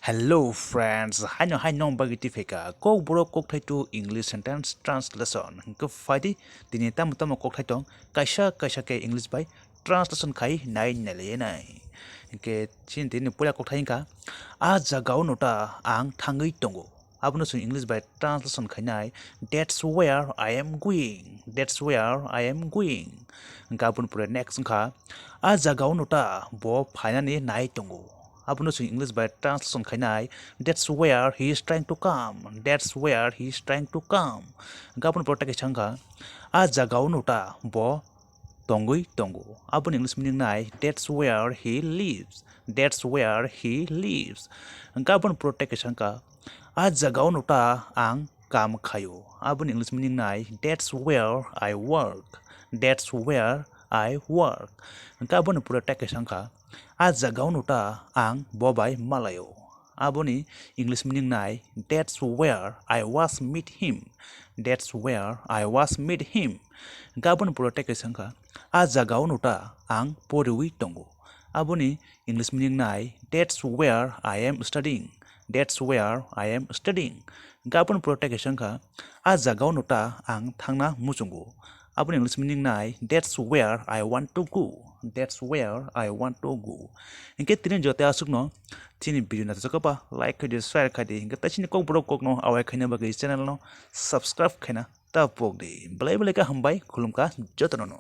Hello friends, hai no bagiti feka kokborok kokthai to English sentence translation ko faidi dini tam kokthai tong kaisa ke English by translation khai nai nale nai ke chin tin pula kokthai ka Aajagao nota ang thangwi tongo abno sun English by translation khai nai that's where I am going gabun pura next kha Aajagao nota bo phainani nai tongo abno sun English by translation khainai that's where he is trying to come gapon protect changka a jagao nuta bo tongui tongo abon English meaning nai that's where he lives gapon protect changka a jagao nuta ang kam khayo abon English meaning nai that's where I work gapon protect changka Aajagao nuta ang bobai malayo aboni English meaning nai that's where I was meet him gabon protect sangka Aajagao nuta ang poriwi tongo aboni English meaning nai that's where I am studying gabon protect sangka Aajagao nuta ang thangna muchungo abon English meaning nai that's where I want to go inke tinin jote asukno tini video na chakapa like khadi share khadi inke tachini kokborok kokno awai khaina bagi channel no subscribe khaina tapok de belai ka hambai khulumka jotono